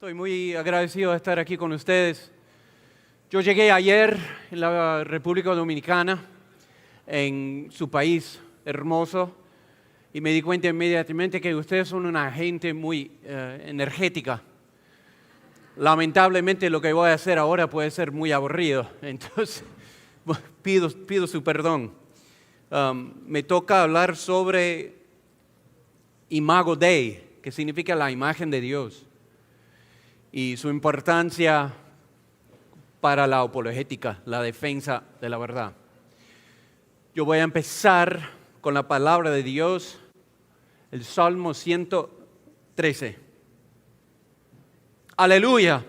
Estoy muy agradecido de estar aquí con ustedes. Yo llegué ayer en la República Dominicana, en su país hermoso, y me di cuenta inmediatamente que ustedes son una gente muy energética. Lamentablemente lo que voy a hacer ahora puede ser muy aburrido, entonces pido su perdón. Me toca hablar sobre Imago Dei, que significa la imagen de Dios, y su importancia para la apologética, la defensa de la verdad. Yo voy a empezar con la palabra de Dios, el Salmo 113. Aleluya,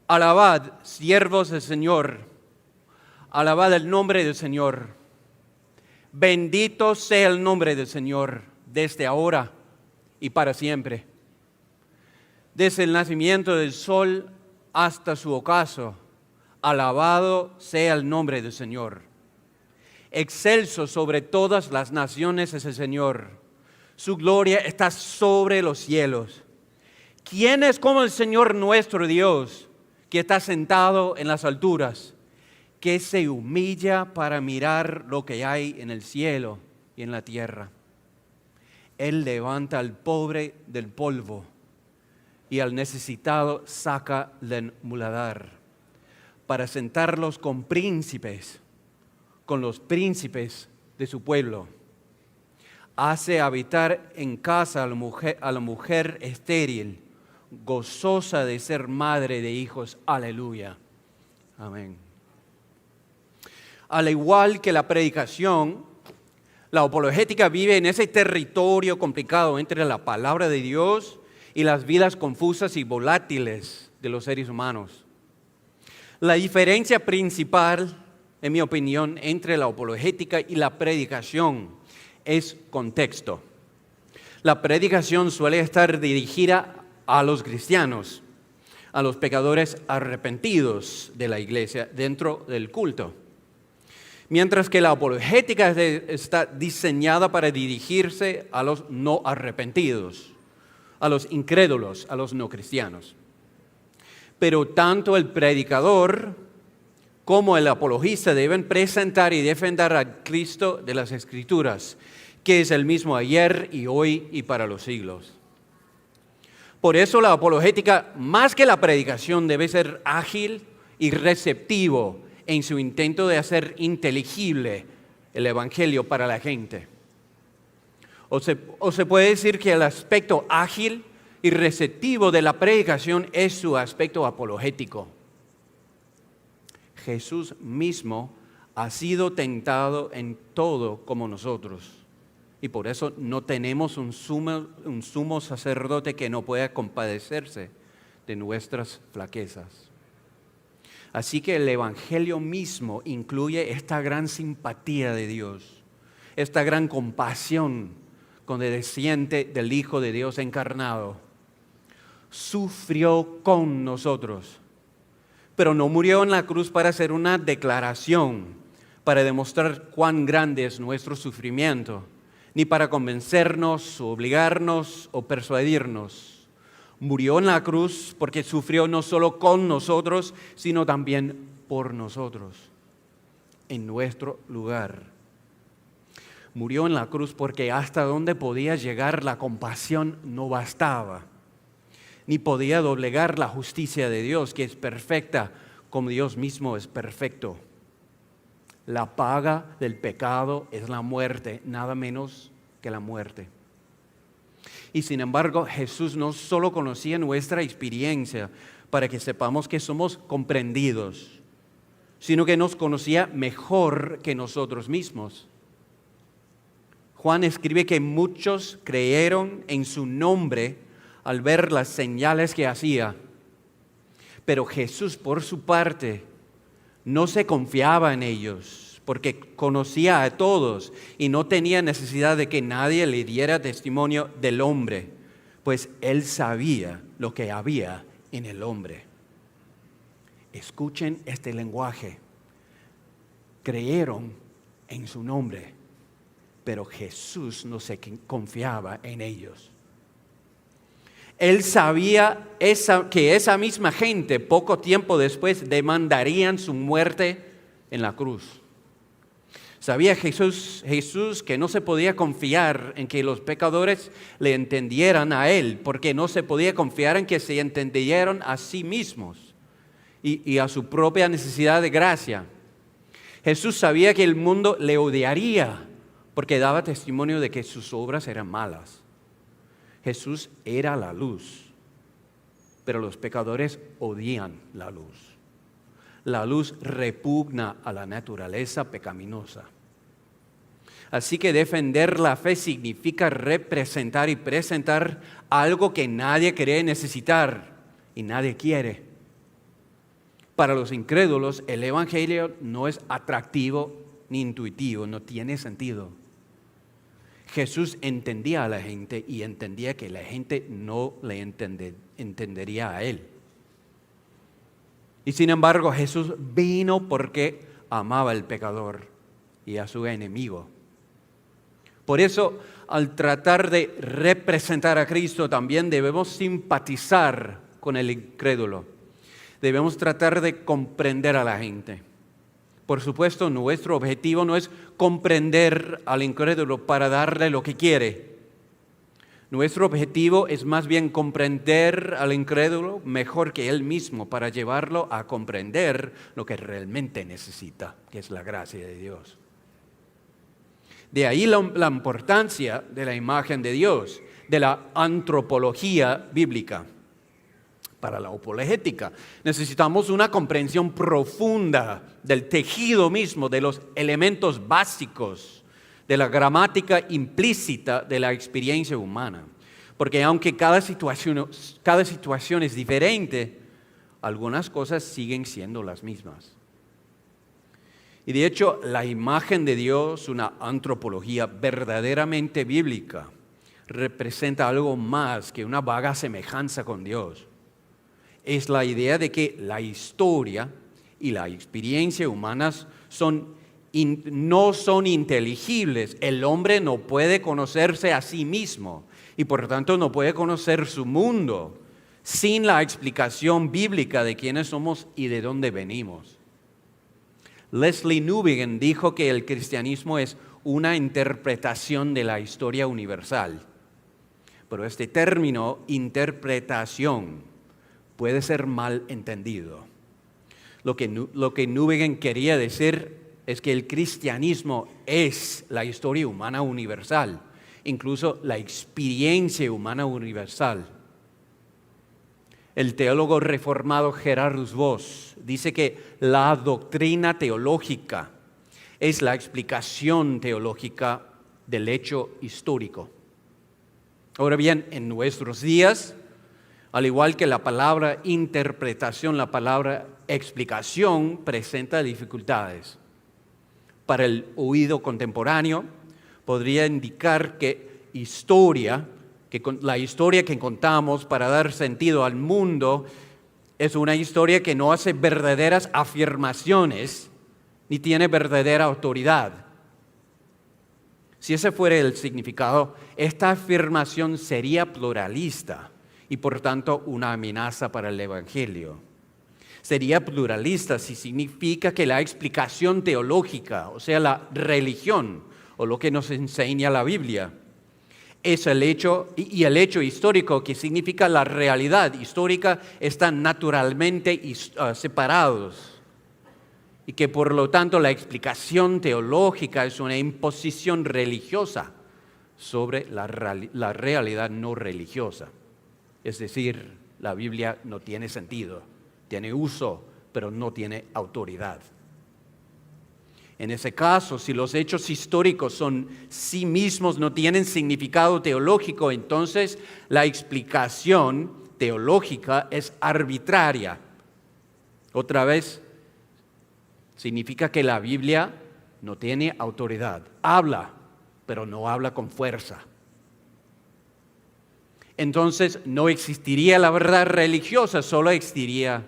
alabad, siervos del Señor, alabad el nombre del Señor. Bendito sea el nombre del Señor desde ahora y para siempre. Desde el nacimiento del sol hasta su ocaso, alabado sea el nombre del Señor. Excelso sobre todas las naciones es el Señor. Su gloria está sobre los cielos. ¿Quién es como el Señor nuestro Dios, que está sentado en las alturas, que se humilla para mirar lo que hay en el cielo y en la tierra? Él levanta al pobre del polvo y al necesitado saca del muladar, para sentarlos con príncipes, con los príncipes de su pueblo. Hace habitar en casa a la mujer estéril, gozosa de ser madre de hijos. Aleluya. Amén. Al igual que la predicación, la apologética vive en ese territorio complicado entre la palabra de Dios y las vidas confusas y volátiles de los seres humanos. La diferencia principal, en mi opinión, entre la apologética y la predicación es contexto. La predicación suele estar dirigida a los cristianos, a los pecadores arrepentidos de la iglesia dentro del culto. Mientras que la apologética está diseñada para dirigirse a los no arrepentidos, a los incrédulos, a los no cristianos. Pero tanto el predicador como el apologista deben presentar y defender a Cristo de las Escrituras, que es el mismo ayer y hoy y para los siglos. Por eso la apologética, más que la predicación, debe ser ágil y receptivo en su intento de hacer inteligible el Evangelio para la gente. O se puede decir que el aspecto ágil y receptivo de la predicación es su aspecto apologético. Jesús mismo ha sido tentado en todo como nosotros, y por eso no tenemos un sumo sacerdote que no pueda compadecerse de nuestras flaquezas. Así que el Evangelio mismo incluye esta gran simpatía de Dios, esta gran compasión condescendiente del Hijo de Dios encarnado. Sufrió con nosotros, pero no murió en la cruz para hacer una declaración, para demostrar cuán grande es nuestro sufrimiento, ni para convencernos, o obligarnos o persuadirnos. Murió en la cruz porque sufrió no solo con nosotros, sino también por nosotros, en nuestro lugar. Murió en la cruz porque hasta donde podía llegar la compasión no bastaba, ni podía doblegar la justicia de Dios, que es perfecta, como Dios mismo es perfecto. La paga del pecado es la muerte, nada menos que la muerte. Y sin embargo, Jesús no solo conocía nuestra experiencia para que sepamos que somos comprendidos, sino que nos conocía mejor que nosotros mismos. Juan escribe que muchos creyeron en su nombre al ver las señales que hacía. Pero Jesús, por su parte, no se confiaba en ellos, porque conocía a todos y no tenía necesidad de que nadie le diera testimonio del hombre, pues él sabía lo que había en el hombre. Escuchen este lenguaje. Creyeron en su nombre, pero Jesús no se confiaba en ellos. Él sabía que esa misma gente poco tiempo después demandarían su muerte en la cruz. Sabía Jesús que no se podía confiar en que los pecadores le entendieran a Él, porque no se podía confiar en que se entendieran a sí mismos y a su propia necesidad de gracia. Jesús sabía que el mundo le odiaría porque daba testimonio de que sus obras eran malas. Jesús era la luz, pero los pecadores odian la luz. La luz repugna a la naturaleza pecaminosa. Así que defender la fe significa representar y presentar algo que nadie cree necesitar y nadie quiere. Para los incrédulos, el Evangelio no es atractivo ni intuitivo, no tiene sentido. Jesús entendía a la gente y entendía que la gente no le entendería a Él. Y sin embargo, Jesús vino porque amaba al pecador y a su enemigo. Por eso, al tratar de representar a Cristo, también debemos simpatizar con el incrédulo. Debemos tratar de comprender a la gente. Por supuesto, nuestro objetivo no es comprender al incrédulo para darle lo que quiere. Nuestro objetivo es más bien comprender al incrédulo mejor que él mismo para llevarlo a comprender lo que realmente necesita, que es la gracia de Dios. De ahí la importancia de la imagen de Dios, de la antropología bíblica. Para la apologética necesitamos una comprensión profunda del tejido mismo, de los elementos básicos, de la gramática implícita de la experiencia humana. Porque aunque cada situación es diferente, algunas cosas siguen siendo las mismas. Y de hecho, la imagen de Dios, una antropología verdaderamente bíblica, representa algo más que una vaga semejanza con Dios. Es la idea de que la historia y la experiencia humanas no son inteligibles. El hombre no puede conocerse a sí mismo y por tanto no puede conocer su mundo sin la explicación bíblica de quiénes somos y de dónde venimos. Leslie Newbigin dijo que el cristianismo es una interpretación de la historia universal. Pero este término, interpretación, puede ser mal entendido. Lo que Newbigin quería decir es que el cristianismo es la historia humana universal, incluso la experiencia humana universal. El teólogo reformado Gerardus Voss dice que la doctrina teológica es la explicación teológica del hecho histórico. Ahora bien, en nuestros días, al igual que la palabra interpretación, la palabra explicación presenta dificultades. Para el oído contemporáneo podría indicar que la historia que contamos para dar sentido al mundo es una historia que no hace verdaderas afirmaciones ni tiene verdadera autoridad. Si ese fuera el significado, esta afirmación sería pluralista y por tanto una amenaza para el Evangelio. Sería pluralista si significa que la explicación teológica, o sea, la religión o lo que nos enseña la Biblia, es el hecho histórico, que significa la realidad histórica, están naturalmente separados y que por lo tanto la explicación teológica es una imposición religiosa sobre la realidad no religiosa. Es decir, la Biblia no tiene sentido, tiene uso, pero no tiene autoridad. En ese caso, si los hechos históricos son sí mismos, no tienen significado teológico, entonces la explicación teológica es arbitraria. Otra vez, significa que la Biblia no tiene autoridad. Habla, pero no habla con fuerza. Entonces no existiría la verdad religiosa, solo existiría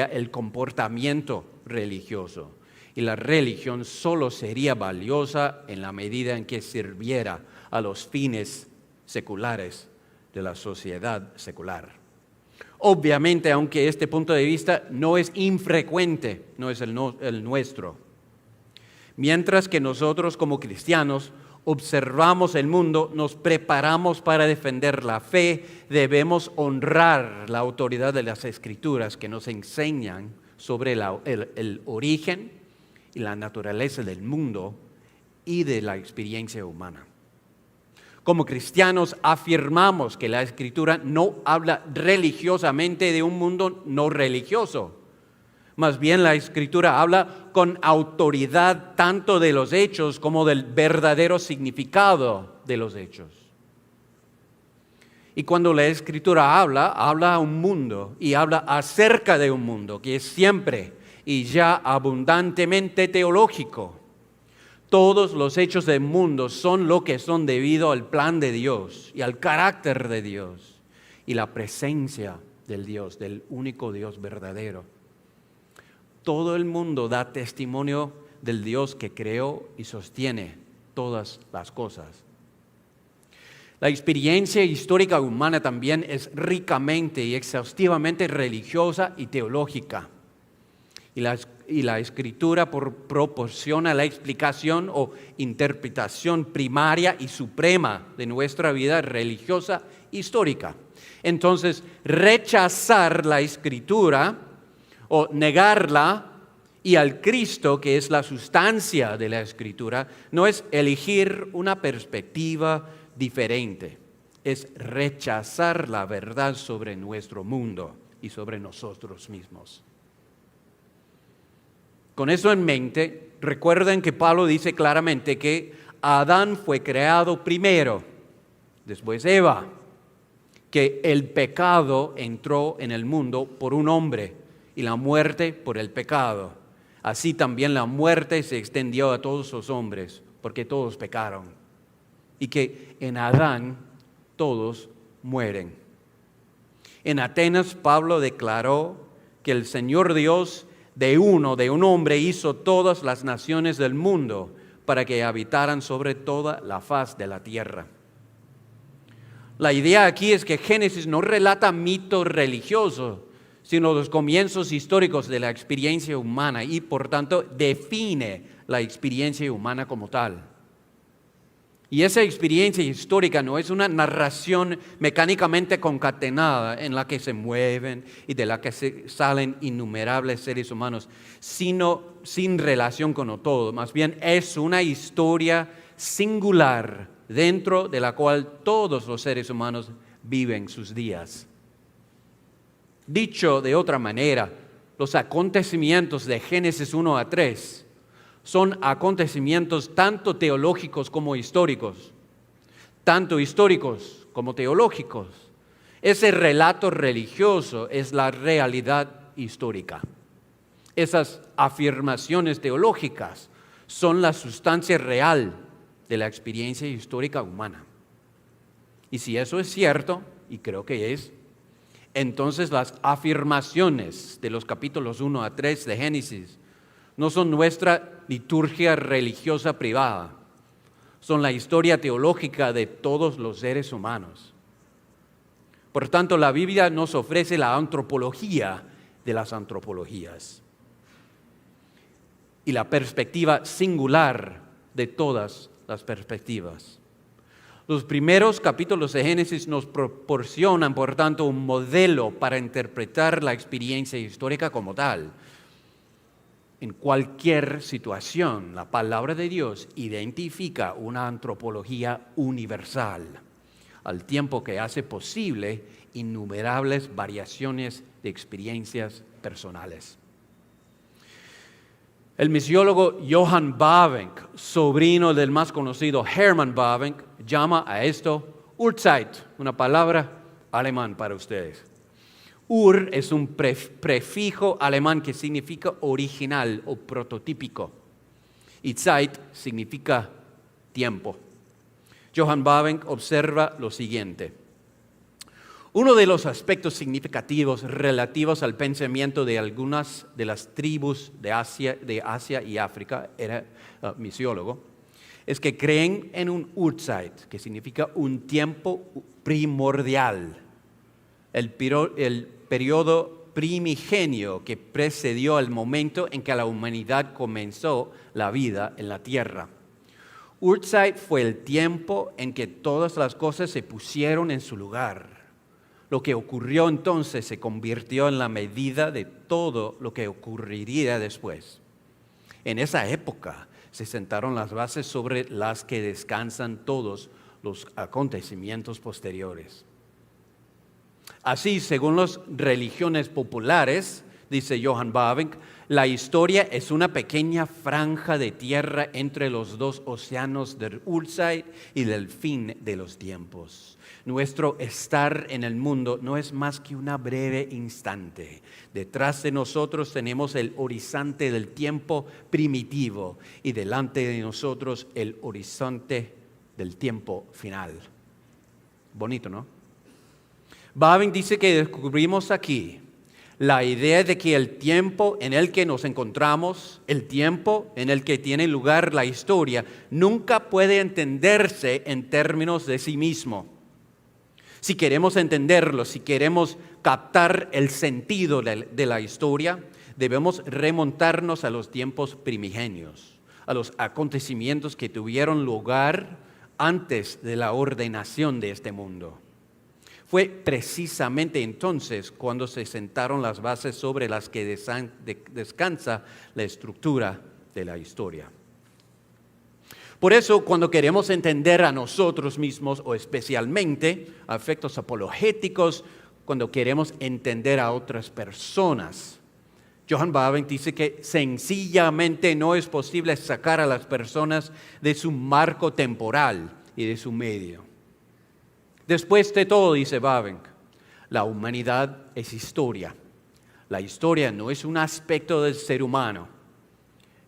el comportamiento religioso. Y la religión solo sería valiosa en la medida en que sirviera a los fines seculares de la sociedad secular. Obviamente, aunque este punto de vista no es infrecuente, no es el nuestro. Mientras que nosotros como cristianos observamos el mundo, nos preparamos para defender la fe, debemos honrar la autoridad de las Escrituras que nos enseñan sobre el origen y la naturaleza del mundo y de la experiencia humana. Como cristianos afirmamos que la Escritura no habla religiosamente de un mundo no religioso. Más bien la Escritura habla con autoridad tanto de los hechos como del verdadero significado de los hechos. Y cuando la Escritura habla a un mundo y habla acerca de un mundo que es siempre y ya abundantemente teológico. Todos los hechos del mundo son lo que son debido al plan de Dios y al carácter de Dios y la presencia del Dios, del único Dios verdadero. Todo el mundo da testimonio del Dios que creó y sostiene todas las cosas. La experiencia histórica humana también es ricamente y exhaustivamente religiosa y teológica. Y la Escritura proporciona la explicación o interpretación primaria y suprema de nuestra vida religiosa histórica. Entonces, rechazar la Escritura o negarla y al Cristo, que es la sustancia de la Escritura, no es elegir una perspectiva diferente, es rechazar la verdad sobre nuestro mundo y sobre nosotros mismos. Con eso en mente, recuerden que Pablo dice claramente que Adán fue creado primero, después Eva, que el pecado entró en el mundo por un hombre y la muerte por el pecado. Así también la muerte se extendió a todos los hombres, porque todos pecaron. Y que en Adán todos mueren. En Atenas, Pablo declaró que el Señor Dios de un hombre hizo todas las naciones del mundo para que habitaran sobre toda la faz de la tierra. La idea aquí es que Génesis no relata mito religioso, sino los comienzos históricos de la experiencia humana y por tanto define la experiencia humana como tal. Y esa experiencia histórica no es una narración mecánicamente concatenada en la que se mueven y de la que salen innumerables seres humanos, sino sin relación con todo. Más bien es una historia singular dentro de la cual todos los seres humanos viven sus días. Dicho de otra manera, los acontecimientos de Génesis 1 a 3 son acontecimientos tanto teológicos como históricos, tanto históricos como teológicos. Ese relato religioso es la realidad histórica. Esas afirmaciones teológicas son la sustancia real de la experiencia histórica humana. Y si eso es cierto, y creo que es, entonces las afirmaciones de los capítulos 1 a 3 de Génesis no son nuestra liturgia religiosa privada, son la historia teológica de todos los seres humanos. Por tanto, la Biblia nos ofrece la antropología de las antropologías y la perspectiva singular de todas las perspectivas. Los primeros capítulos de Génesis nos proporcionan, por tanto, un modelo para interpretar la experiencia histórica como tal. En cualquier situación, la palabra de Dios identifica una antropología universal, al tiempo que hace posible innumerables variaciones de experiencias personales. El misiólogo Johann Bavinck, sobrino del más conocido Hermann Bavinck, llama a esto Urzeit, una palabra alemán para ustedes. Ur es un prefijo alemán que significa original o prototípico. Y Zeit significa tiempo. Johann Bavinck observa lo siguiente. Uno de los aspectos significativos relativos al pensamiento de algunas de las tribus de Asia y África, era misiólogo, es que creen en un Urzeit, que significa un tiempo primordial, el periodo primigenio que precedió al momento en que la humanidad comenzó la vida en la tierra. Urzeit fue el tiempo en que todas las cosas se pusieron en su lugar. Lo que ocurrió entonces se convirtió en la medida de todo lo que ocurriría después. En esa época se sentaron las bases sobre las que descansan todos los acontecimientos posteriores. Así, según las religiones populares, dice Johann Bavinck, la historia es una pequeña franja de tierra entre los dos océanos del Urzeit y del fin de los tiempos. Nuestro estar en el mundo no es más que una breve instante. Detrás de nosotros tenemos el horizonte del tiempo primitivo y delante de nosotros el horizonte del tiempo final. Bonito, ¿no? Bavinck dice que descubrimos aquí la idea de que el tiempo en el que nos encontramos, el tiempo en el que tiene lugar la historia, nunca puede entenderse en términos de sí mismo. Si queremos entenderlo, si queremos captar el sentido de la historia, debemos remontarnos a los tiempos primigenios, a los acontecimientos que tuvieron lugar antes de la ordenación de este mundo. Fue precisamente entonces cuando se sentaron las bases sobre las que descansa la estructura de la historia. Por eso, cuando queremos entender a nosotros mismos, o especialmente a efectos apologéticos, cuando queremos entender a otras personas, Johann Bavinck dice que sencillamente no es posible sacar a las personas de su marco temporal y de su medio. Después de todo, dice Bavinck, la humanidad es historia. La historia no es un aspecto del ser humano.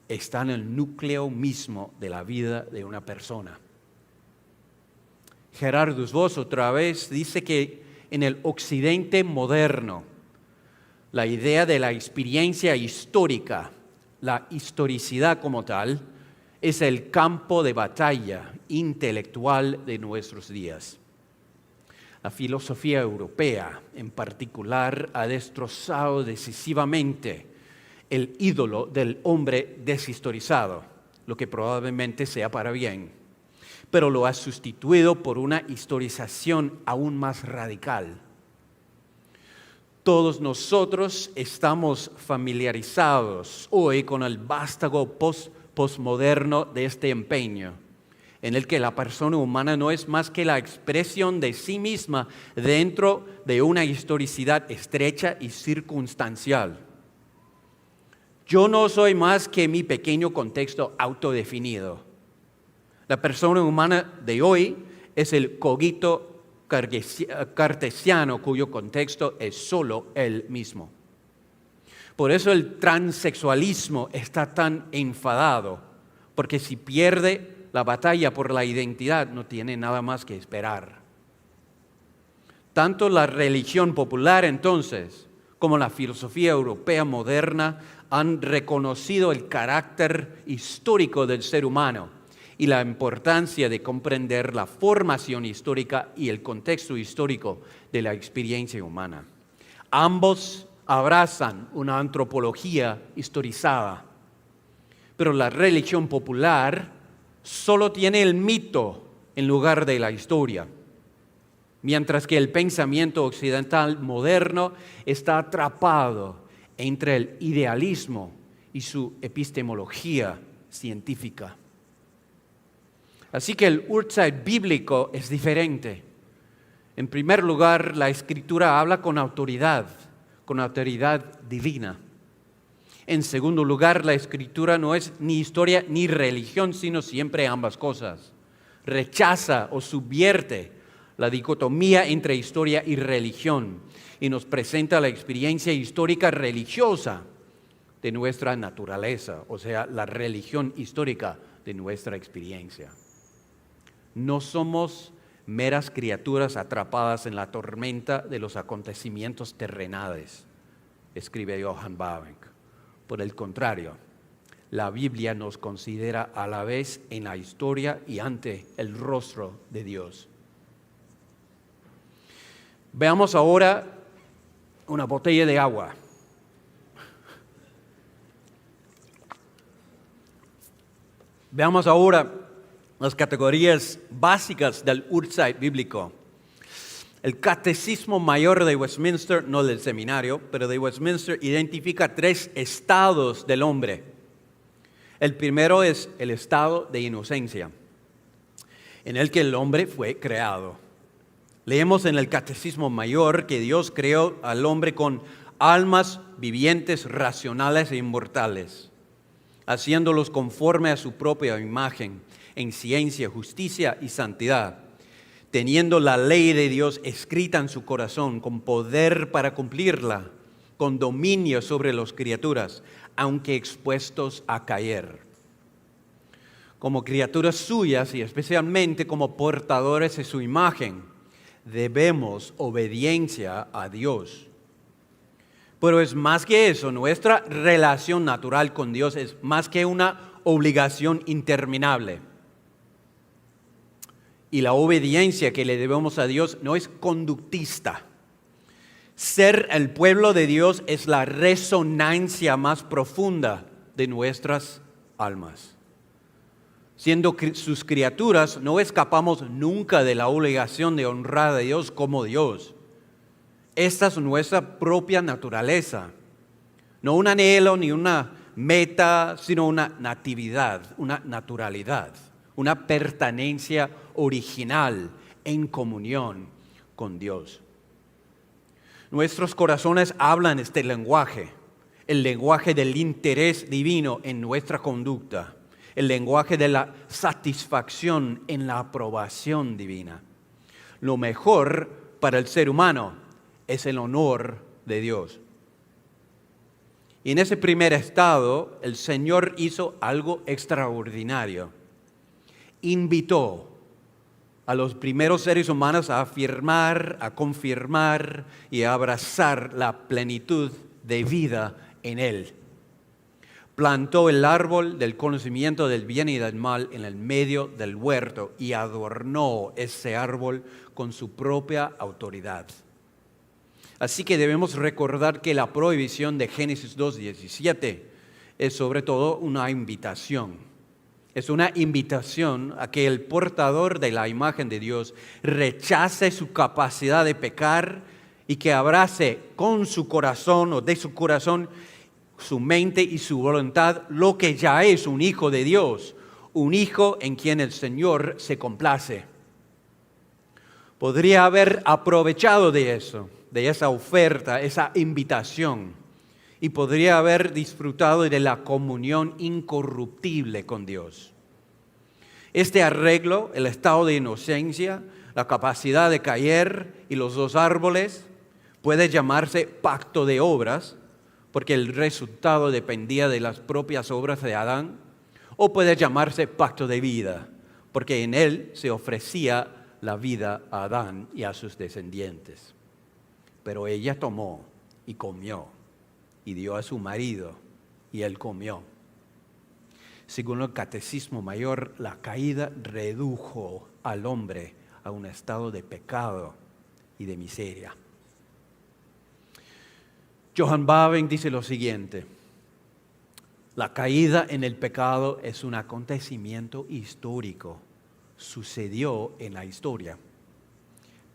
Está en el núcleo mismo de la vida de una persona. Gerardus Voss otra vez dice que en el occidente moderno, la idea de la experiencia histórica, la historicidad como tal, es el campo de batalla intelectual de nuestros días. La filosofía europea, en particular, ha destrozado decisivamente el ídolo del hombre deshistorizado, lo que probablemente sea para bien, pero lo ha sustituido por una historización aún más radical. Todos nosotros estamos familiarizados hoy con el vástago postmoderno de este empeño, en el que la persona humana no es más que la expresión de sí misma dentro de una historicidad estrecha y circunstancial. Yo no soy más que mi pequeño contexto autodefinido. La persona humana de hoy es el cogito cartesiano cuyo contexto es solo él mismo. Por eso el transexualismo está tan enfadado, porque si pierde la batalla por la identidad no tiene nada más que esperar. Tanto la religión popular entonces como la filosofía europea moderna han reconocido el carácter histórico del ser humano y la importancia de comprender la formación histórica y el contexto histórico de la experiencia humana. Ambos abrazan una antropología historizada, pero la religión popular solo tiene el mito en lugar de la historia, mientras que el pensamiento occidental moderno está atrapado entre el idealismo y su epistemología científica. Así que el Urzeit bíblico es diferente. En primer lugar, la Escritura habla con autoridad divina. En segundo lugar, la Escritura no es ni historia ni religión, sino siempre ambas cosas. Rechaza o subvierte la dicotomía entre historia y religión y nos presenta la experiencia histórica religiosa de nuestra naturaleza, o sea, la religión histórica de nuestra experiencia. No somos meras criaturas atrapadas en la tormenta de los acontecimientos terrenales, escribe Johann Bavinck. Por el contrario, la Biblia nos considera a la vez en la historia y ante el rostro de Dios. Veamos ahora una botella de agua. Veamos ahora las categorías básicas del Urtzeit bíblico. El Catecismo Mayor de Westminster, no del seminario, pero de Westminster, identifica 3 estados del hombre. El primero es el estado de inocencia, en el que el hombre fue creado. Leemos en el Catecismo Mayor que Dios creó al hombre con almas vivientes, racionales e inmortales, haciéndolos conforme a su propia imagen, en ciencia, justicia y santidad, teniendo la ley de Dios escrita en su corazón, con poder para cumplirla, con dominio sobre las criaturas, aunque expuestos a caer. Como criaturas suyas y especialmente como portadores de su imagen, debemos obediencia a Dios. Pero es más que eso, nuestra relación natural con Dios es más que una obligación interminable. Y la obediencia que le debemos a Dios no es conductista. Ser el pueblo de Dios es la resonancia más profunda de nuestras almas. Siendo sus criaturas, no escapamos nunca de la obligación de honrar a Dios como Dios. Esta es nuestra propia naturaleza. No un anhelo ni una meta, sino una natividad, una naturalidad, una pertenencia original en comunión con Dios. Nuestros corazones hablan este lenguaje, el lenguaje del interés divino en nuestra conducta, el lenguaje de la satisfacción en la aprobación divina. Lo mejor para el ser humano es el honor de Dios. Y en ese primer estado, el Señor hizo algo extraordinario. Invitó a los primeros seres humanos a afirmar, a confirmar y a abrazar la plenitud de vida en Él. Plantó el árbol del conocimiento del bien y del mal en el medio del huerto y adornó ese árbol con su propia autoridad. Así que debemos recordar que la prohibición de Génesis 2:17 es sobre todo una invitación. Es una invitación a que el portador de la imagen de Dios rechace su capacidad de pecar y que abrace con su corazón o de su corazón, su mente y su voluntad lo que ya es un hijo de Dios, un hijo en quien el Señor se complace. Podría haber aprovechado de eso, de esa oferta, esa invitación, y podría haber disfrutado de la comunión incorruptible con Dios. Este arreglo, el estado de inocencia, la capacidad de caer y los 2 árboles, puede llamarse pacto de obras, porque el resultado dependía de las propias obras de Adán, o puede llamarse pacto de vida, porque en él se ofrecía la vida a Adán y a sus descendientes. Pero ella tomó y comió y dio a su marido y él comió. Según el Catecismo Mayor, la caída redujo al hombre a un estado de pecado y de miseria. Johann Bavinck dice lo siguiente: la caída en el pecado es un acontecimiento histórico, sucedió en la historia,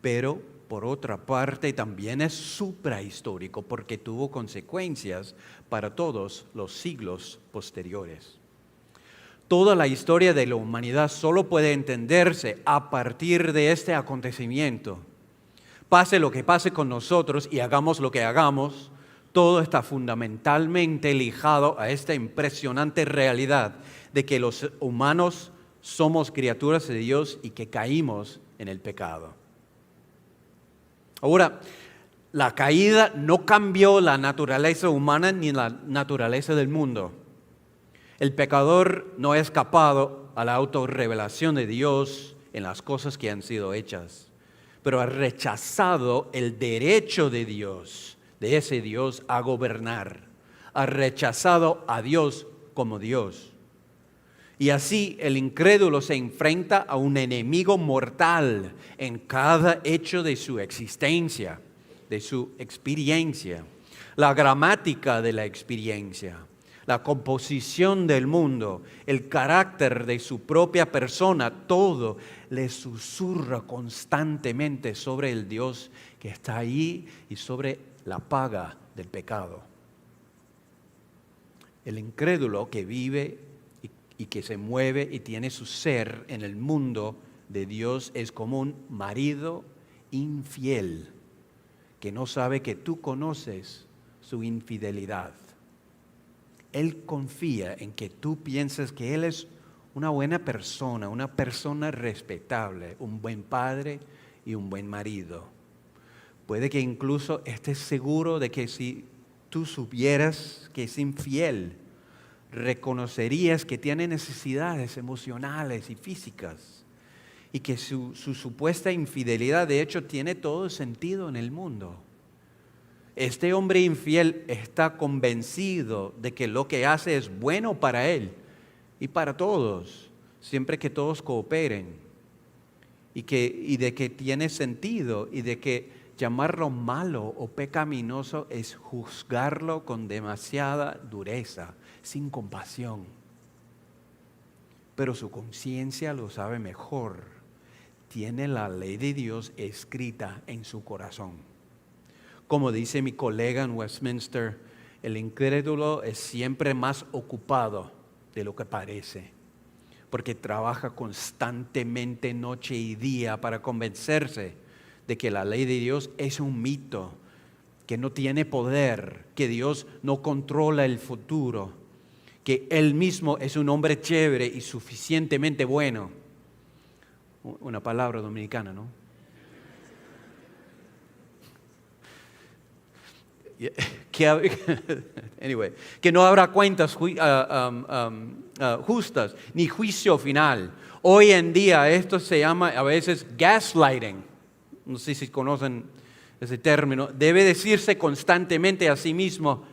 pero por otra parte también es suprahistórico porque tuvo consecuencias para todos los siglos posteriores. Toda la historia de la humanidad solo puede entenderse a partir de este acontecimiento. Pase lo que pase con nosotros y hagamos lo que hagamos, todo está fundamentalmente ligado a esta impresionante realidad de que los humanos somos criaturas de Dios y que caímos en el pecado. Ahora, la caída no cambió la naturaleza humana ni la naturaleza del mundo. El pecador no ha escapado a la autorrevelación de Dios en las cosas que han sido hechas, pero ha rechazado el derecho de Dios, de ese Dios, a gobernar. Ha rechazado a Dios como Dios. Y así el incrédulo se enfrenta a un enemigo mortal en cada hecho de su existencia, de su experiencia. La gramática de la experiencia, la composición del mundo, el carácter de su propia persona, todo le susurra constantemente sobre el Dios que está ahí y sobre la paga del pecado. El incrédulo que vive y que se mueve y tiene su ser en el mundo de Dios es como un marido infiel que no sabe que tú conoces su infidelidad. Él confía en que tú pienses que él es una buena persona, una persona respetable, un buen padre y un buen marido. Puede que incluso estés seguro de que si tú supieras que es infiel, reconocerías que tiene necesidades emocionales y físicas y que su supuesta infidelidad de hecho tiene todo sentido en el mundo. Este hombre infiel está convencido de que lo que hace es bueno para él y para todos, siempre que todos cooperen, y de que tiene sentido y de que llamarlo malo o pecaminoso es juzgarlo con demasiada dureza, sin compasión. Pero su conciencia lo sabe mejor. Tiene la ley de Dios escrita en su corazón. Como dice mi colega en Westminster, el incrédulo es siempre más ocupado de lo que parece, porque trabaja constantemente noche y día para convencerse de que la ley de Dios es un mito, que no tiene poder, que Dios no controla el futuro, que Él mismo es un hombre chévere y suficientemente bueno. Una palabra dominicana, ¿no? Que no habrá cuentas justas ni juicio final. Hoy en día esto se llama a veces gaslighting. No sé si conocen ese término. Debe decirse constantemente a sí mismo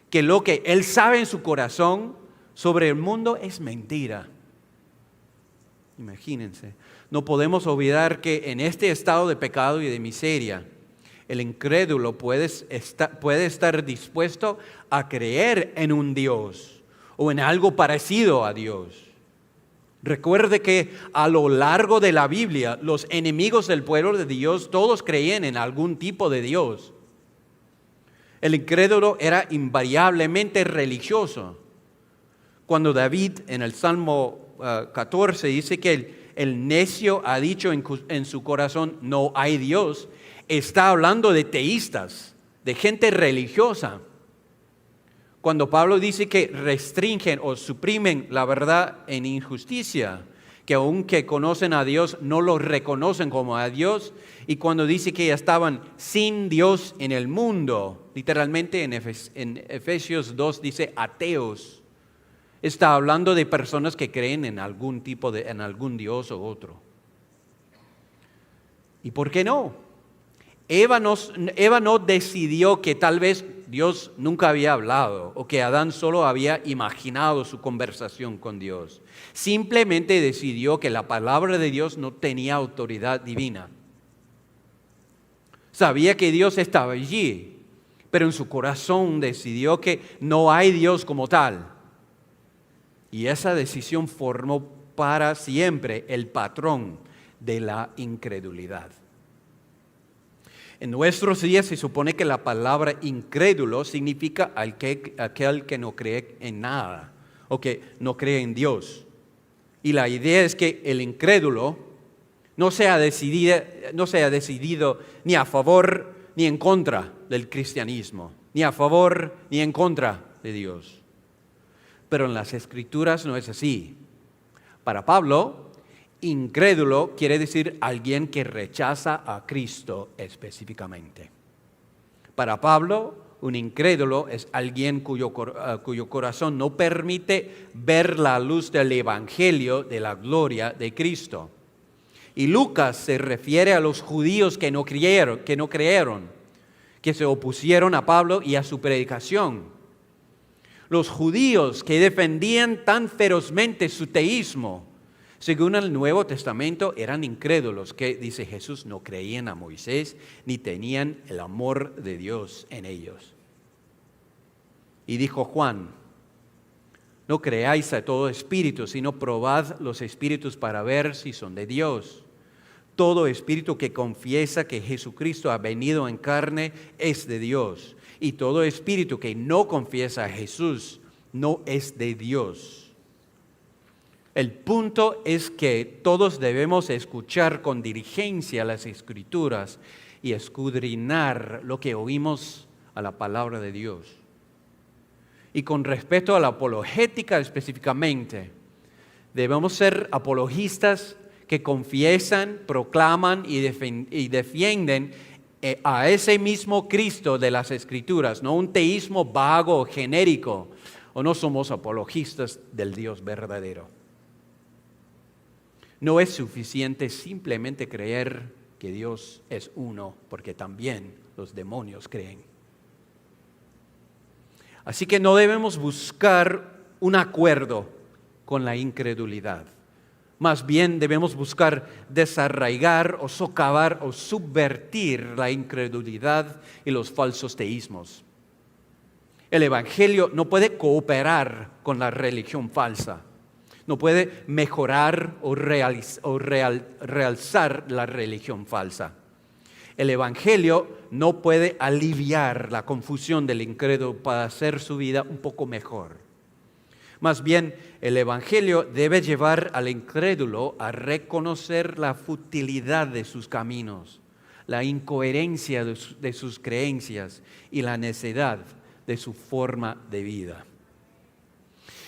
que lo que él sabe en su corazón sobre el mundo es mentira. Imagínense. No podemos olvidar que en este estado de pecado y de miseria, el incrédulo puede estar dispuesto a creer en un Dios o en algo parecido a Dios. Recuerde que a lo largo de la Biblia, los enemigos del pueblo de Dios, todos creían en algún tipo de Dios. El incrédulo era invariablemente religioso. Cuando David en el Salmo 14 dice que el necio ha dicho en su corazón, no hay Dios, está hablando de teístas, de gente religiosa. Cuando Pablo dice que restringen o suprimen la verdad en injusticia, que aunque conocen a Dios, no lo reconocen como a Dios, y cuando dice que estaban sin Dios en el mundo, literalmente en Efesios 2 dice ateos, está hablando de personas que creen en algún Dios o otro. ¿Y por qué no? Eva no decidió que tal vez Dios nunca había hablado o que Adán solo había imaginado su conversación con Dios. Simplemente decidió que la palabra de Dios no tenía autoridad divina. Sabía que Dios estaba allí, pero en su corazón decidió que no hay Dios como tal. Y esa decisión formó para siempre el patrón de la incredulidad. En nuestros días se supone que la palabra incrédulo significa aquel que no cree en nada o que no cree en Dios. Y la idea es que el incrédulo no se ha decidido ni a favor ni en contra del cristianismo, ni a favor ni en contra de Dios. Pero en las Escrituras no es así. Para Pablo, incrédulo quiere decir alguien que rechaza a Cristo específicamente. Para Pablo, un incrédulo es alguien cuyo corazón no permite ver la luz del Evangelio de la gloria de Cristo. Y Lucas se refiere a los judíos que no creyeron, que se opusieron a Pablo y a su predicación. Los judíos que defendían tan ferozmente su teísmo, según el Nuevo Testamento, eran incrédulos que, dice Jesús, no creían a Moisés ni tenían el amor de Dios en ellos. Y dijo Juan: no creáis a todo espíritu, sino probad los espíritus para ver si son de Dios. Todo espíritu que confiesa que Jesucristo ha venido en carne es de Dios. Y todo espíritu que no confiesa a Jesús no es de Dios. El punto es que todos debemos escuchar con diligencia las Escrituras y escudriñar lo que oímos a la palabra de Dios. Y con respecto a la apologética específicamente, debemos ser apologistas que confiesan, proclaman y defienden a ese mismo Cristo de las Escrituras, no un teísmo vago o genérico, o no somos apologistas del Dios verdadero. No es suficiente simplemente creer que Dios es uno, porque también los demonios creen. Así que no debemos buscar un acuerdo con la incredulidad. Más bien debemos buscar desarraigar o socavar o subvertir la incredulidad y los falsos teísmos. El Evangelio no puede cooperar con la religión falsa. No puede mejorar o realzar la religión falsa. El Evangelio no puede aliviar la confusión del incrédulo para hacer su vida un poco mejor. Más bien, el Evangelio debe llevar al incrédulo a reconocer la futilidad de sus caminos, la incoherencia de sus creencias y la necedad de su forma de vida.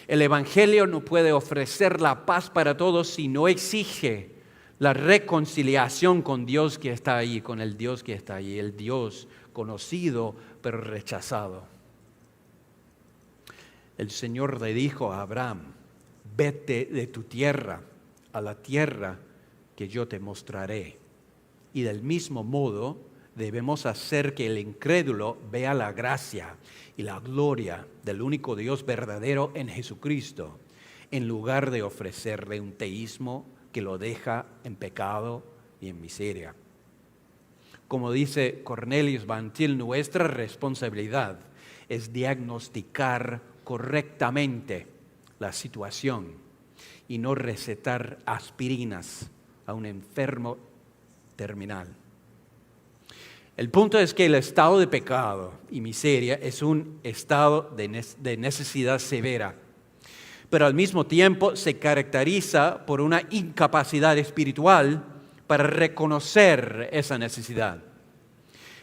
El Evangelio no puede ofrecer la paz para todos si no exige la reconciliación con Dios que está ahí, con el Dios que está ahí, el Dios conocido pero rechazado. El Señor le dijo a Abraham: vete de tu tierra a la tierra que yo te mostraré. Y del mismo modo debemos hacer que el incrédulo vea la gracia y la gloria del único Dios verdadero en Jesucristo, en lugar de ofrecerle un teísmo que lo deja en pecado y en miseria. Como dice Cornelius Van Til, nuestra responsabilidad es diagnosticar correctamente la situación y no recetar aspirinas a un enfermo terminal. El punto es que el estado de pecado y miseria es un estado de necesidad severa, pero al mismo tiempo se caracteriza por una incapacidad espiritual para reconocer esa necesidad.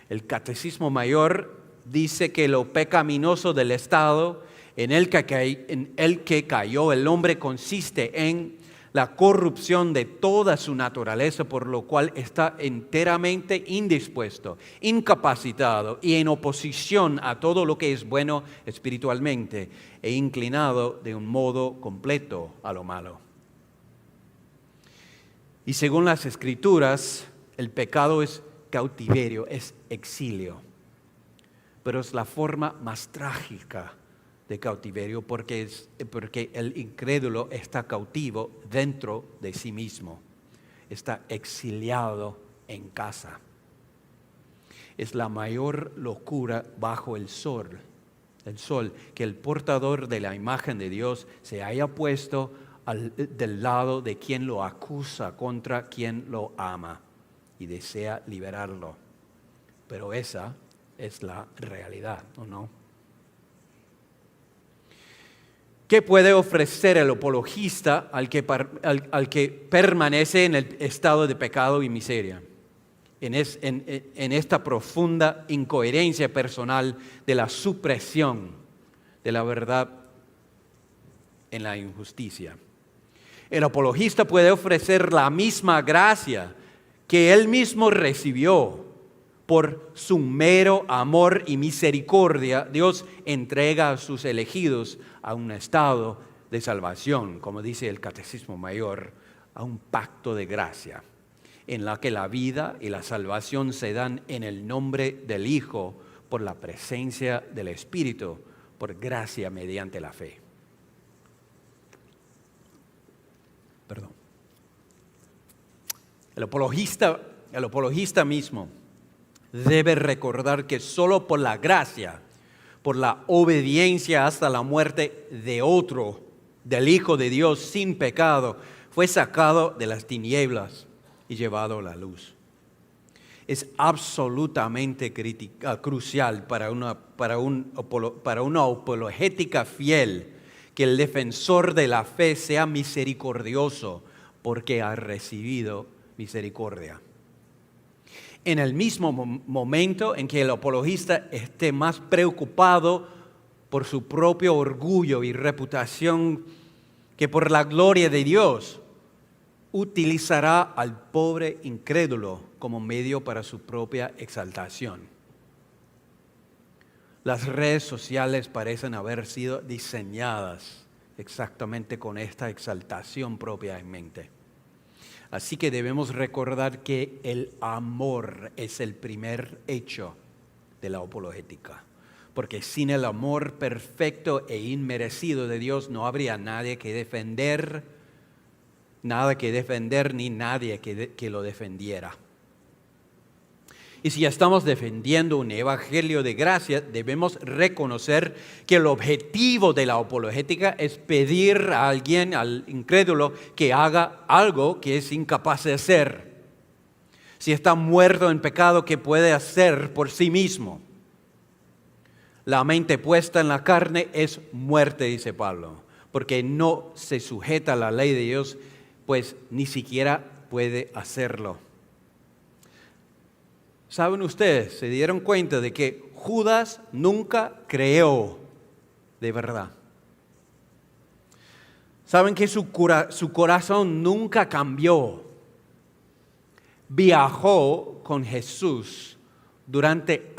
El Catecismo Mayor dice que lo pecaminoso del estado en el que cayó el hombre consiste en la corrupción de toda su naturaleza, por lo cual está enteramente indispuesto, incapacitado y en oposición a todo lo que es bueno espiritualmente e inclinado de un modo completo a lo malo. Y según las Escrituras, el pecado es cautiverio, es exilio, pero es la forma más trágica de cautiverio porque el incrédulo está cautivo dentro de sí mismo, está exiliado en casa. Es la mayor locura bajo el sol, que el portador de la imagen de Dios se haya puesto del lado de quien lo acusa contra quien lo ama y desea liberarlo. Pero esa es la realidad, ¿o no? ¿Qué puede ofrecer el apologista al que permanece en el estado de pecado y miseria? En esta profunda incoherencia personal de la supresión de la verdad en la injusticia. El apologista puede ofrecer la misma gracia que él mismo recibió. Por su mero amor y misericordia, Dios entrega a sus elegidos a un estado de salvación, como dice el Catecismo Mayor, a un pacto de gracia, en la que la vida y la salvación se dan en el nombre del Hijo por la presencia del Espíritu, por gracia mediante la fe. Perdón. El apologista mismo debe recordar que solo por la gracia, por la obediencia hasta la muerte de otro, del Hijo de Dios sin pecado, fue sacado de las tinieblas y llevado a la luz. Es absolutamente crucial para una apologética fiel que el defensor de la fe sea misericordioso porque ha recibido misericordia. En el mismo momento en que el apologista esté más preocupado por su propio orgullo y reputación que por la gloria de Dios, utilizará al pobre incrédulo como medio para su propia exaltación. Las redes sociales parecen haber sido diseñadas exactamente con esta exaltación propia en mente. Así que debemos recordar que el amor es el primer hecho de la apologética. Porque sin el amor perfecto e inmerecido de Dios no habría nada que defender ni nadie que lo defendiera. Y si estamos defendiendo un evangelio de gracia, debemos reconocer que el objetivo de la apologética es pedir a alguien, al incrédulo, que haga algo que es incapaz de hacer. Si está muerto en pecado, ¿qué puede hacer por sí mismo? La mente puesta en la carne es muerte, dice Pablo, porque no se sujeta a la ley de Dios, pues ni siquiera puede hacerlo. ¿Saben ustedes? Se dieron cuenta de que Judas nunca creó de verdad. ¿Saben que su corazón nunca cambió? Viajó con Jesús durante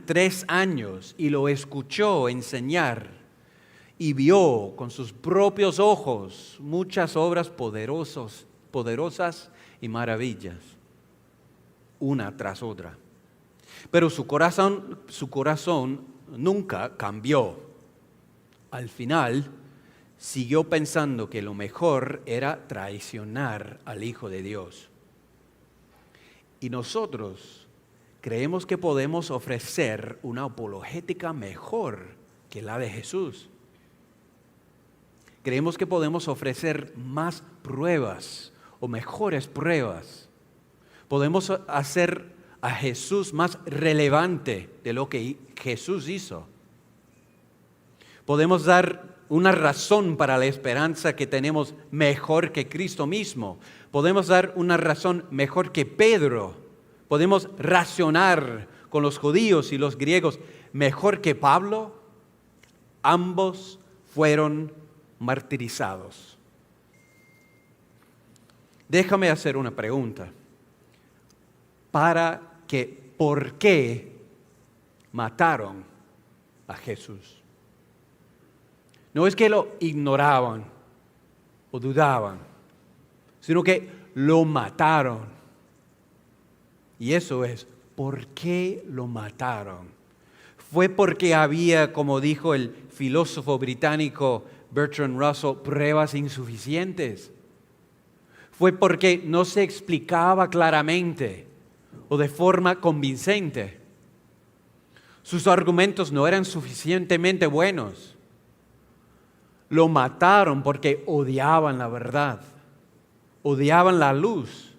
3 años y lo escuchó enseñar y vio con sus propios ojos muchas obras poderosas y maravillas, una tras otra. Pero su corazón nunca cambió. Al final, siguió pensando que lo mejor era traicionar al Hijo de Dios. Y nosotros creemos que podemos ofrecer una apologética mejor que la de Jesús. Creemos que podemos ofrecer más pruebas o mejores pruebas. Podemos hacer a Jesús más relevante de lo que Jesús hizo. Podemos dar una razón para la esperanza que tenemos mejor que Cristo mismo. Podemos dar una razón mejor que Pedro. Podemos racionar con los judíos y los griegos mejor que Pablo. Ambos fueron martirizados. Déjame hacer una pregunta. ¿Por qué mataron a Jesús? No es que lo ignoraban o dudaban, sino que lo mataron. Y eso es, ¿por qué lo mataron? Fue porque había, como dijo el filósofo británico Bertrand Russell, pruebas insuficientes. Fue porque no se explicaba claramente o de forma convincente. Sus argumentos no eran suficientemente buenos. Lo mataron porque odiaban la verdad, odiaban la luz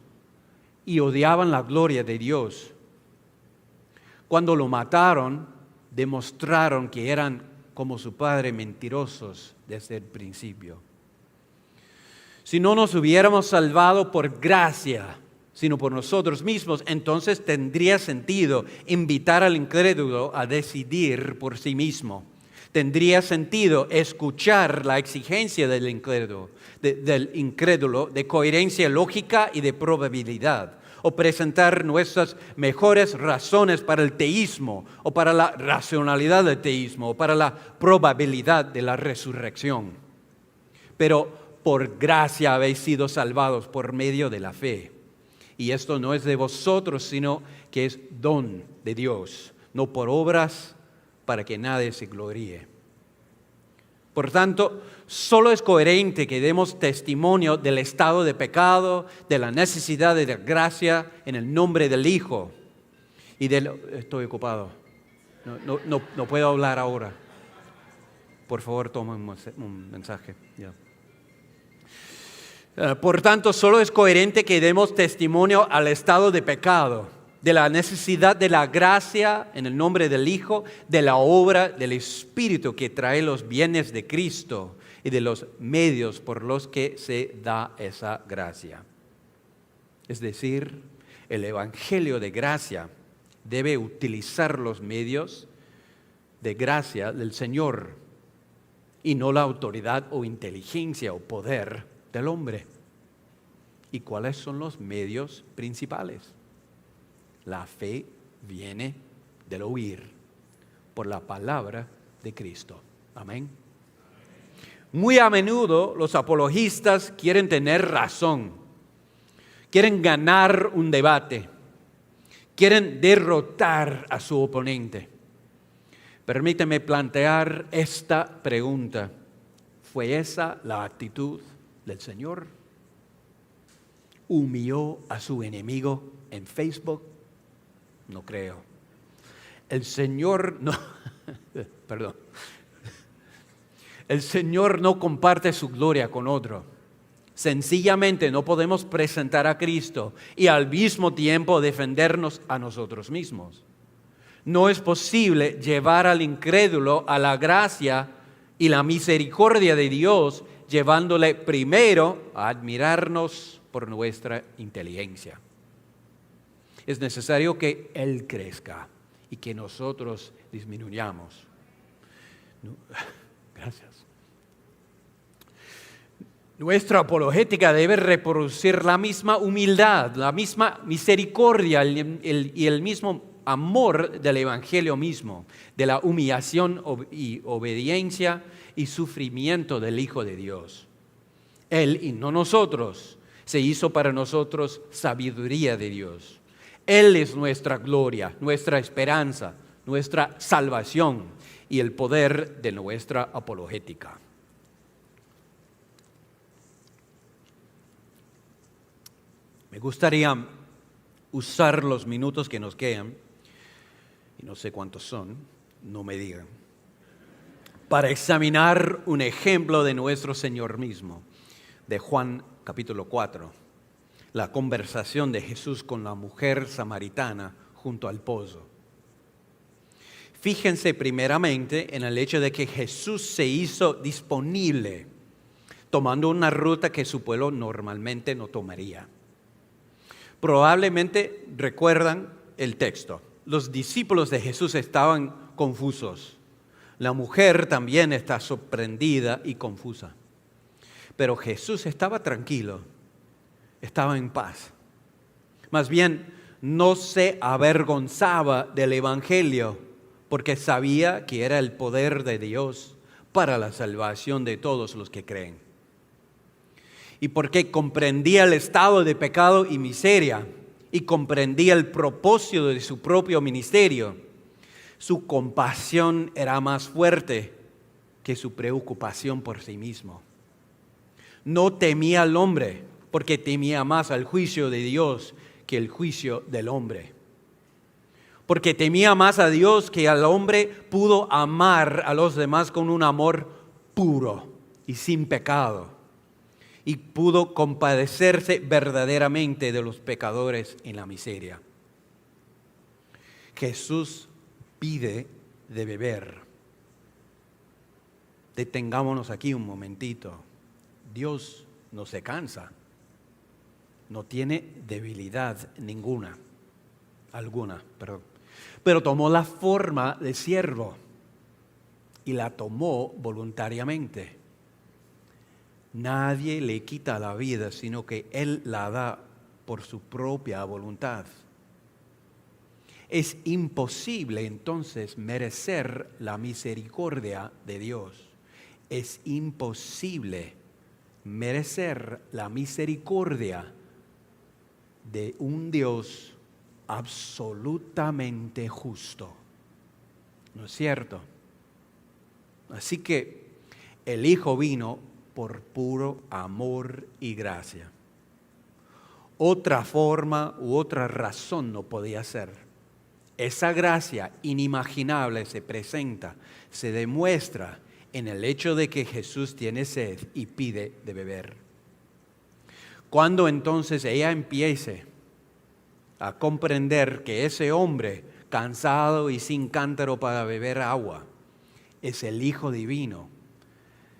y odiaban la gloria de Dios. Cuando lo mataron, demostraron que eran como su padre, mentirosos desde el principio. Si no nos hubiéramos salvado por gracia, sino por nosotros mismos, entonces tendría sentido invitar al incrédulo a decidir por sí mismo. Tendría sentido escuchar la exigencia del incrédulo de coherencia lógica y de probabilidad, o presentar nuestras mejores razones para el teísmo, o para la racionalidad del teísmo, o para la probabilidad de la resurrección. Pero por gracia habéis sido salvados por medio de la fe. Y esto no es de vosotros, sino que es don de Dios, no por obras para que nadie se gloríe. Por tanto, solo es coherente que demos testimonio del estado de pecado, de la necesidad de la gracia en el nombre del Hijo. Estoy ocupado. No puedo hablar ahora. Por favor, toma un mensaje. Yeah. Por tanto, solo es coherente que demos testimonio al estado de pecado, de la necesidad de la gracia en el nombre del Hijo, de la obra del Espíritu que trae los bienes de Cristo y de los medios por los que se da esa gracia. Es decir, el Evangelio de gracia debe utilizar los medios de gracia del Señor y no la autoridad o inteligencia o poder del hombre. ¿Y cuáles son los medios principales? La fe viene del oír por la palabra de Cristo. Amén. Muy a menudo los apologistas quieren tener razón, quieren ganar un debate, quieren derrotar a su oponente. Permíteme plantear esta pregunta. ¿Fue esa la actitud del Señor? ¿Humilló a su enemigo en Facebook? No creo. El Señor no, perdón. El Señor no comparte su gloria con otro. Sencillamente no podemos presentar a Cristo y al mismo tiempo defendernos a nosotros mismos. No es posible llevar al incrédulo a la gracia y la misericordia de Dios, llevándole primero a admirarnos por nuestra inteligencia. Es necesario que Él crezca y que nosotros disminuyamos. Gracias. Nuestra apologética debe reproducir la misma humildad, la misma misericordia y el mismo amor del Evangelio mismo, de la humillación y obediencia y sufrimiento del Hijo de Dios. Él y no nosotros se hizo para nosotros sabiduría de Dios. Él es nuestra gloria, nuestra esperanza, nuestra salvación y el poder de nuestra apologética. Me gustaría usar los minutos que nos quedan, y no sé cuántos son, no me digan, para examinar un ejemplo de nuestro Señor mismo, de Juan capítulo 4, la conversación de Jesús con la mujer samaritana junto al pozo. Fíjense primeramente en el hecho de que Jesús se hizo disponible, tomando una ruta que su pueblo normalmente no tomaría. Probablemente recuerdan el texto. Los discípulos de Jesús estaban confusos. La mujer también está sorprendida y confusa. Pero Jesús estaba tranquilo, estaba en paz. Más bien, no se avergonzaba del Evangelio, porque sabía que era el poder de Dios para la salvación de todos los que creen. Y porque comprendía el estado de pecado y miseria, y comprendía el propósito de su propio ministerio, su compasión era más fuerte que su preocupación por sí mismo. No temía al hombre, porque temía más al juicio de Dios que el juicio del hombre. Porque temía más a Dios que al hombre, pudo amar a los demás con un amor puro y sin pecado. Y pudo compadecerse verdaderamente de los pecadores en la miseria. Jesús pide de beber. Detengámonos aquí un momentito. Dios no se cansa, no tiene debilidad alguna, pero tomó la forma de siervo y la tomó voluntariamente. Nadie le quita la vida, sino que Él la da por su propia voluntad. Es imposible entonces merecer la misericordia de Dios. Es imposible merecer la misericordia de un Dios absolutamente justo. ¿No es cierto? Así que El Hijo vino por puro amor y gracia. Otra forma u otra razón no podía ser. Esa gracia inimaginable se presenta, se demuestra en el hecho de que Jesús tiene sed y pide de beber. Cuando entonces ella empiece a comprender que ese hombre cansado y sin cántaro para beber agua es el Hijo Divino,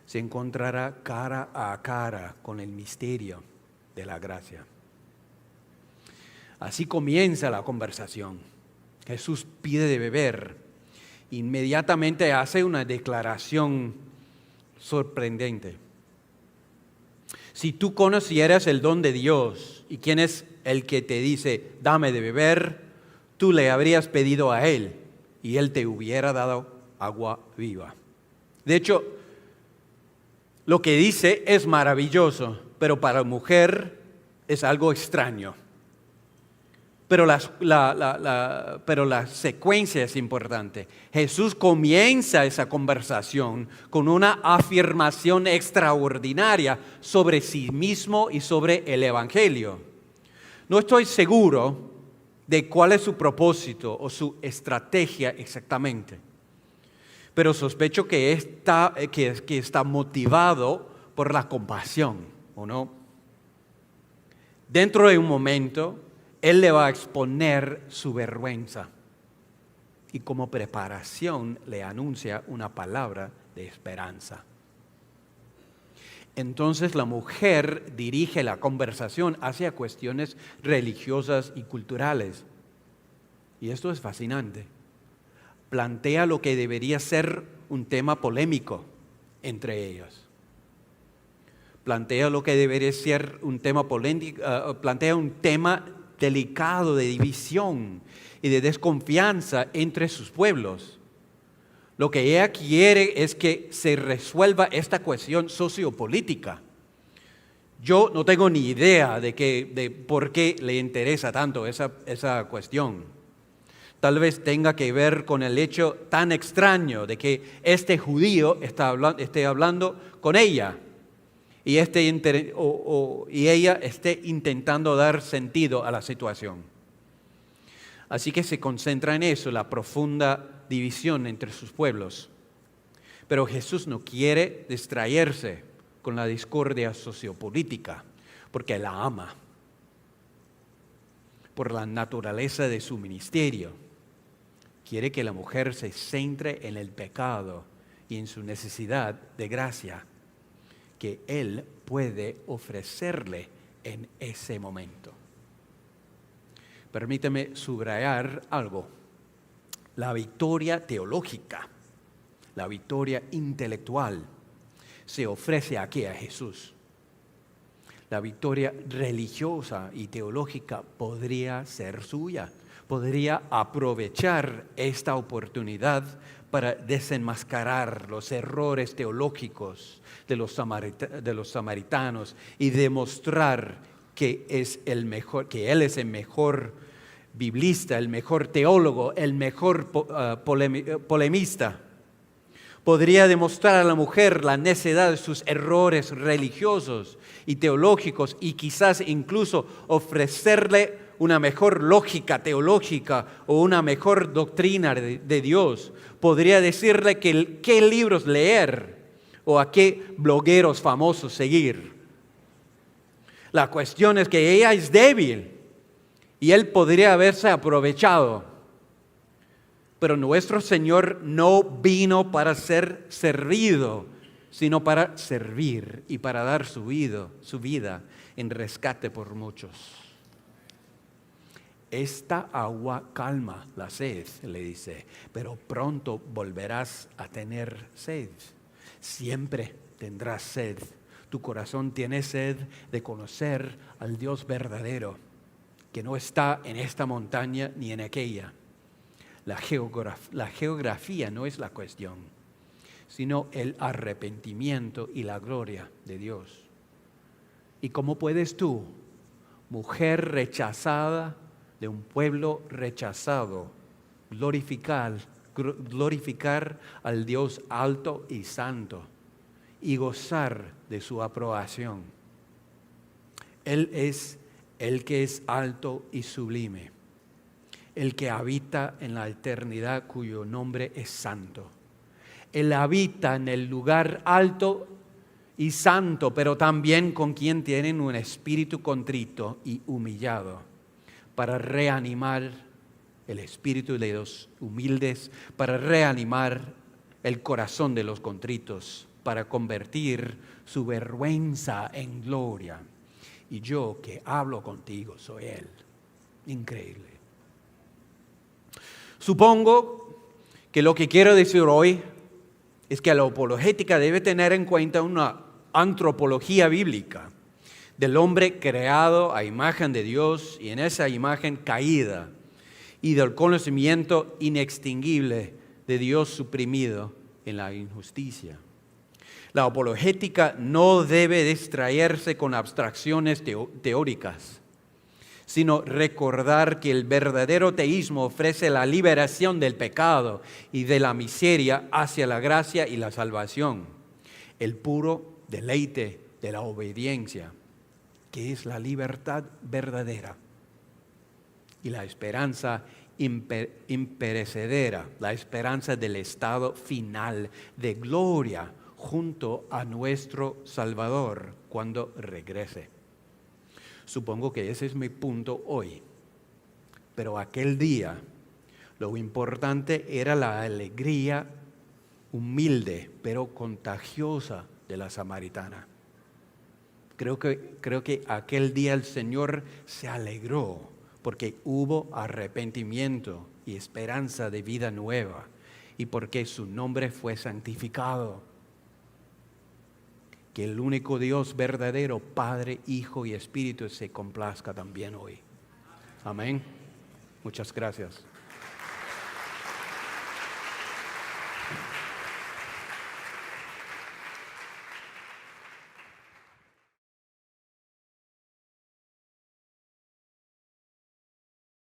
se encontrará cara a cara con el misterio de la gracia. Así comienza la conversación. Jesús pide de beber. Inmediatamente hace una declaración sorprendente. Si tú conocieras el don de Dios y quién es el que te dice, dame de beber, tú le habrías pedido a Él y Él te hubiera dado agua viva. De hecho, lo que dice es maravilloso, pero para la mujer es algo extraño. Pero la secuencia es importante. Jesús comienza esa conversación con una afirmación extraordinaria sobre sí mismo y sobre el Evangelio. No estoy seguro de cuál es su propósito o su estrategia exactamente, pero sospecho que está motivado por la compasión, ¿o no? Dentro de un momento, Él le va a exponer su vergüenza y como preparación le anuncia una palabra de esperanza. Entonces la mujer dirige la conversación hacia cuestiones religiosas y culturales. Y esto es fascinante. Plantea lo que debería ser un tema polémico entre ellos. Plantea lo que debería ser un tema polémico, plantea un tema delicado de división y de desconfianza entre sus pueblos. Lo que ella quiere es que se resuelva esta cuestión sociopolítica. Yo no tengo ni idea de por qué le interesa tanto esa cuestión. Tal vez tenga que ver con el hecho tan extraño de que este judío esté hablando con ella. Y ella esté intentando dar sentido a la situación. Así que se concentra en eso, la profunda división entre sus pueblos. Pero Jesús no quiere distraerse con la discordia sociopolítica, porque la ama, por la naturaleza de su ministerio. Quiere que la mujer se centre en el pecado y en su necesidad de gracia que Él puede ofrecerle en ese momento. Permíteme subrayar algo. La victoria teológica, la victoria intelectual, se ofrece aquí a Jesús. La victoria religiosa y teológica podría ser suya. Podría aprovechar esta oportunidad para desenmascarar los errores teológicos de los samaritanos y demostrar que Él es el mejor biblista, el mejor teólogo, el mejor polemista. Podría demostrar a la mujer la necedad de sus errores religiosos y teológicos y quizás incluso ofrecerle una mejor lógica teológica o una mejor doctrina de Dios. Podría decirle qué libros leer o a qué blogueros famosos seguir. La cuestión es que ella es débil y Él podría haberse aprovechado. Pero nuestro Señor no vino para ser servido, sino para servir y para dar su vida en rescate por muchos. Esta agua calma la sed, le dice, pero pronto volverás a tener sed. Siempre tendrás sed. Tu corazón tiene sed de conocer al Dios verdadero, que no está en esta montaña ni en aquella. La geografía no es la cuestión, sino el arrepentimiento y la gloria de Dios. ¿Y cómo puedes tú, mujer rechazada de un pueblo rechazado, glorificar al Dios alto y santo y gozar de su aprobación. Él es el que es alto y sublime, el que habita en la eternidad cuyo nombre es santo. Él habita en el lugar alto y santo, pero también con quien tienen un espíritu contrito y humillado, para reanimar el espíritu de los humildes, para reanimar el corazón de los contritos, para convertir su vergüenza en gloria. Y yo que hablo contigo soy Él. Increíble. Supongo que lo que quiero decir hoy es que la apologética debe tener en cuenta una antropología bíblica del hombre creado a imagen de Dios y en esa imagen caída, y del conocimiento inextinguible de Dios suprimido en la injusticia. La apologética no debe distraerse con abstracciones teóricas, sino recordar que el verdadero teísmo ofrece la liberación del pecado y de la miseria hacia la gracia y la salvación, el puro deleite de la obediencia, que es la libertad verdadera, y la esperanza imperecedera, la esperanza del estado final de gloria junto a nuestro Salvador cuando regrese. Supongo que ese es mi punto hoy. Pero aquel día lo importante era la alegría humilde pero contagiosa de la samaritana. Creo que aquel día el Señor se alegró porque hubo arrepentimiento y esperanza de vida nueva y porque su nombre fue santificado. Que el único Dios verdadero, Padre, Hijo y Espíritu, se complazca también hoy. Amén. Muchas gracias.